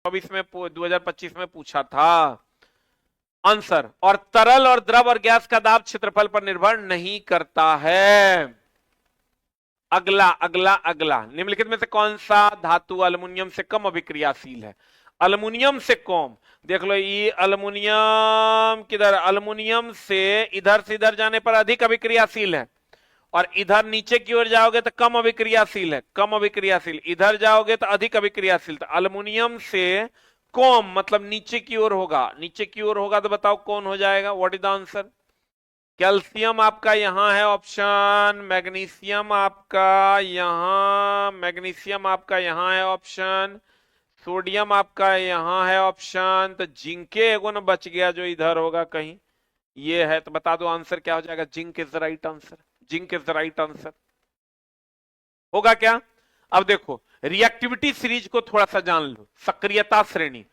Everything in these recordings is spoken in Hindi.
2024 में 2025 में पूछा था आंसर। और तरल और द्रव और गैस का दाब क्षेत्रफल पर निर्भर नहीं करता है। अगला अगला अगला, निम्नलिखित में से कौन सा धातु अल्युमिनियम से कम अभिक्रियाशील है? अल्युमिनियम से कम, देख लो ये अल्युमिनियम किधर, अल्युमिनियम से इधर जाने पर अधिक अभिक्रियाशील है, और इधर नीचे की ओर जाओगे तो कम अभिक्रियाशील है, कम अभिक्रियाशील। इधर जाओगे तो अधिक अभिक्रियाशील। तो अल्युमिनियम से कम मतलब नीचे की ओर होगा, नीचे की ओर होगा तो बताओ कौन हो जाएगा, what is the answer? Calcium आपका यहां है ऑप्शन, मैग्नीशियम आपका यहां, मैग्नीशियम आपका यहां है ऑप्शन, सोडियम आपका यहां है ऑप्शन, तो जिंक के एगो न बच गया जो इधर होगा कहीं, ये है। तो बता दो आंसर क्या हो जाएगा? Zinc is the right answer, zinc is the right answer. होगा क्या? अब देखो रिएक्टिविटी सीरीज को थोड़ा सा जान लो, सक्रियता श्रेणी।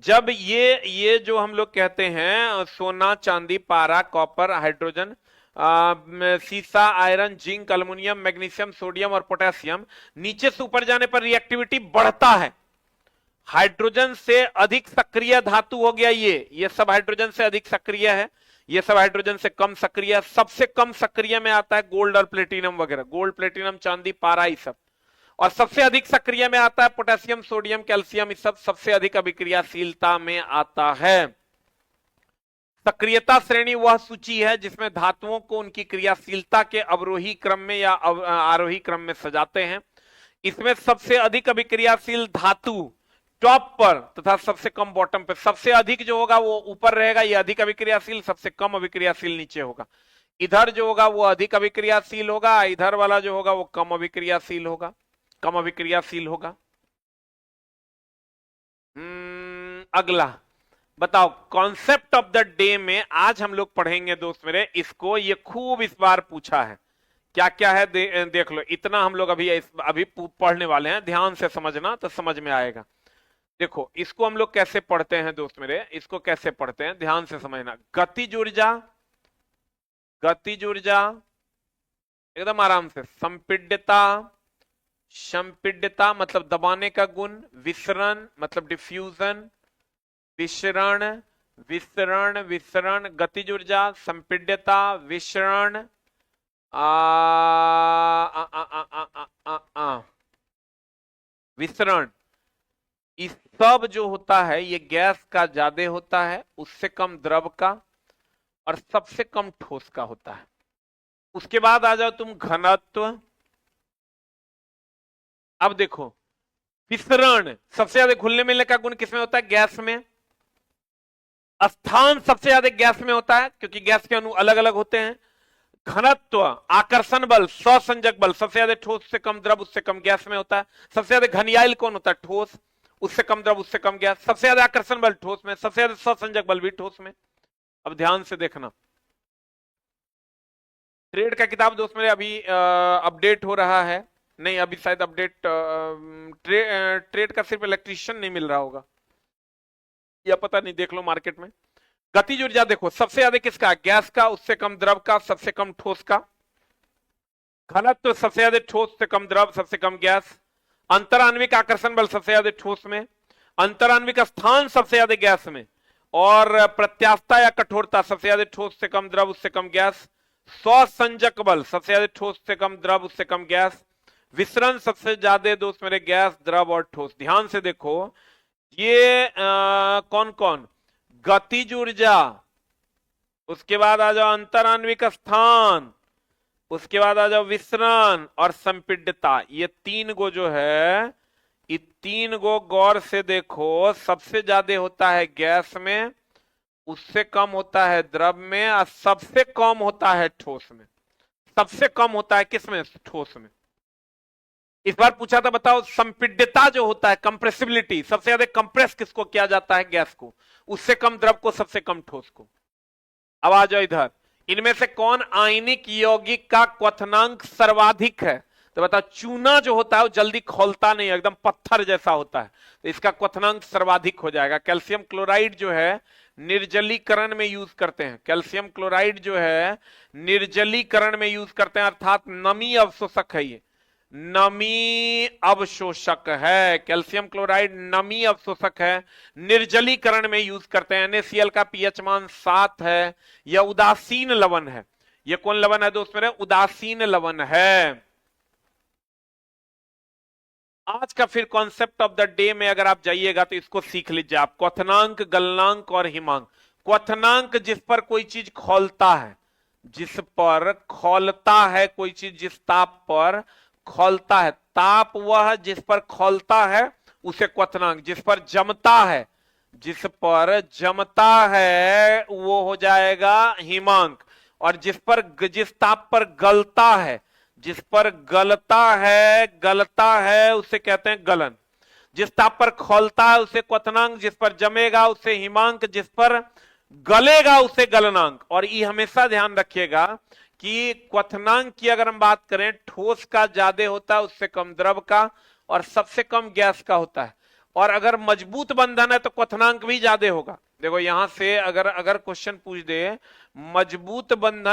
जब ये जो हम लोग कहते हैं सोना, चांदी, पारा, कॉपर, हाइड्रोजन, सीसा, iron, zinc, aluminium, magnesium, sodium और पोटेशियम, नीचे से ऊपर जाने पर रिएक्टिविटी बढ़ता है। हाइड्रोजन से अधिक सक्रिय धातु हो गया ये सब हाइड्रोजन से अधिक सक्रिय है, ये सब हाइड्रोजन से कम सक्रिय है। सबसे कम सक्रिय में आता है गोल्ड और प्लेटिनम वगैरह, गोल्ड, प्लेटिनम, चांदी, पारा, ये सब। और सबसे अधिक सक्रिय में आता है पोटेशियम, सोडियम, कैल्शियम, ये सब सबसे अधिक अभिक्रियाशीलता में आता है। सक्रियता श्रेणी वह सूची है जिसमें धातुओं को उनकी क्रियाशीलता के अवरोही क्रम में या आरोही क्रम में सजाते हैं। इसमें सबसे अधिक अभिक्रियाशील धातु टॉप पर तथा सबसे कम बॉटम पे। सबसे अधिक जो होगा वो ऊपर रहेगा, ये अधिक अभिक्रियाशील, सबसे कम अभिक्रियाशील नीचे होगा। इधर जो होगा वो अधिक अभिक्रियाशील होगा, इधर वाला जो होगा वो कम अभिक्रियाशील होगा, कम अभिक्रियाशील होगा। अगला बताओ, कॉन्सेप्ट ऑफ द डे में आज हम लोग पढ़ेंगे दोस्त मेरे इसको, ये खूब इस बार पूछा है। क्या क्या है देख लो, इतना हम लोग अभी पढ़ने वाले हैं, ध्यान से समझना तो समझ में आएगा। देखो इसको हम लोग कैसे पढ़ते हैं दोस्त मेरे, इसको कैसे पढ़ते हैं ध्यान से समझना। गतिज ऊर्जा, गतिज ऊर्जा एकदम आराम से। संपीड्यता, संपीड्यता मतलब दबाने का गुण। विसरण मतलब डिफ्यूजन, विसरण, विसरण, विसरण। गतिज ऊर्जा, संपीड्यता, विसरण, विसरण, इस सब जो होता है ये गैस का ज्यादा होता है, उससे कम द्रव का, और सबसे कम ठोस का होता है। उसके बाद आ जाओ तुम घनत्व। अब देखो विसरण, सबसे ज्यादा घुलने मिलने का गुण किसमें होता है? गैस में। स्थान सबसे ज्यादा गैस में होता है क्योंकि गैस के अणु अलग अलग होते हैं। घनत्व, आकर्षण बल, स्वसंजक बल, सबसे ज्यादा ठोस से कम द्रव उससे कम गैस में होता है। सबसे ज्यादा घनियाइल कौन होता है? ठोस, उससे कम द्रव उससे कम गैस। सबसे ज्यादा आकर्षण बल ठोस में, सबसे ज्यादा स्वसंजक बल भी ठोस में। अब ध्यान से देखना, ट्रेड का किताब दोस्त मेरे अभी अपडेट हो रहा है, नहीं अभी शायद अपडेट ट्रेड का सिर्फ इलेक्ट्रीशियन नहीं मिल रहा होगा या पता नहीं, देख लो मार्केट में। गतिज ऊर्जा देखो सबसे ज्यादा किसका? गैस का, उससे कम द्रव का, सबसे कम ठोस का। घनत्व सबसे ज्यादा ठोस से कम द्रव, सबसे कम गैस। अंतराण्विक आकर्षण बल सबसे ज्यादा ठोस में। अंतराण्विक स्थान सबसे ज्यादा गैस में। और प्रत्यास्थता या कठोरता सबसे ज्यादा ठोस से कम द्रव उससे कम गैस। स्वसंजक बल सबसे ज्यादा ठोस से कम द्रव उससे कम गैस। विसरण सबसे ज्यादा दोस्त मेरे गैस, द्रव और ठोस। ध्यान से देखो ये कौन कौन? गतिज ऊर्जा, उसके बाद आ जाओ अंतराण्विक स्थान, उसके बाद आ जाओ विसरण और संपीड्यता। ये तीन गो जो है, ये तीन गो गौर से देखो, सबसे ज्यादा होता है गैस में, उससे कम होता है द्रव में, और सबसे कम होता है ठोस में। सबसे कम होता है किसमें? ठोस में। इस बार पूछा था बताओ, संपीड्यता जो होता है, कंप्रेसिबिलिटी, सबसे ज्यादा कंप्रेस किसको किया जाता है? गैस को, उससे कम द्रव को, सबसे कम ठोस को। अब आ जाओ इधर, इनमें से कौन आयनिक यौगिक का क्वथनांक सर्वाधिक है? तो बताओ, चूना जो होता है वो जल्दी खोलता नहीं, एकदम पत्थर जैसा होता है, तो इसका क्वथनांक सर्वाधिक हो जाएगा। कैल्शियम क्लोराइड जो है निर्जलीकरण में यूज करते हैं, कैल्शियम क्लोराइड जो है निर्जलीकरण में यूज करते हैं, अर्थात नमी अवशोषक है ये, नमी अवशोषक है। कैल्शियम क्लोराइड नमी अवशोषक है, निर्जलीकरण में यूज करते हैं। NaCl का पीएच मान 7 है। यह उदासीन लवण है। यह कौन लवण है दोस्त मेरे? उदासीन लवण है। आज का फिर कॉन्सेप्ट ऑफ द डे में अगर आप जाइएगा तो इसको सीख लीजिए आप। क्वथनांक, गलनांक और हिमांक। क्वथनांक जिस पर कोई चीज खौलता है, जिस पर खौलता है कोई चीज, जिस ताप पर खौलता है, ताप वह जिस पर खौलता है उसे क्वथनांक। जिस पर जमता है, जिस पर जमता है वो हो जाएगा हिमांक। और जिस ताप पर गलता है, जिस पर गलता है उसे कहते हैं गलन। जिस ताप पर खौलता है उसे क्वथनांक, जिस पर जमेगा उसे हिमांक, जिस पर गलेगा उसे गलनांक। और ये हमेशा ध्यान रखिएगा कि क्वथनांक की अगर हम बात करें, ठोस का ज्यादा होता है उससे कम द्रव का, और सबसे कम गैस का होता है। और अगर मजबूत बंधन है तो क्वथनांक भी ज्यादा होगा। देखो यहां से अगर क्वेश्चन पूछ दे, मजबूत बंधन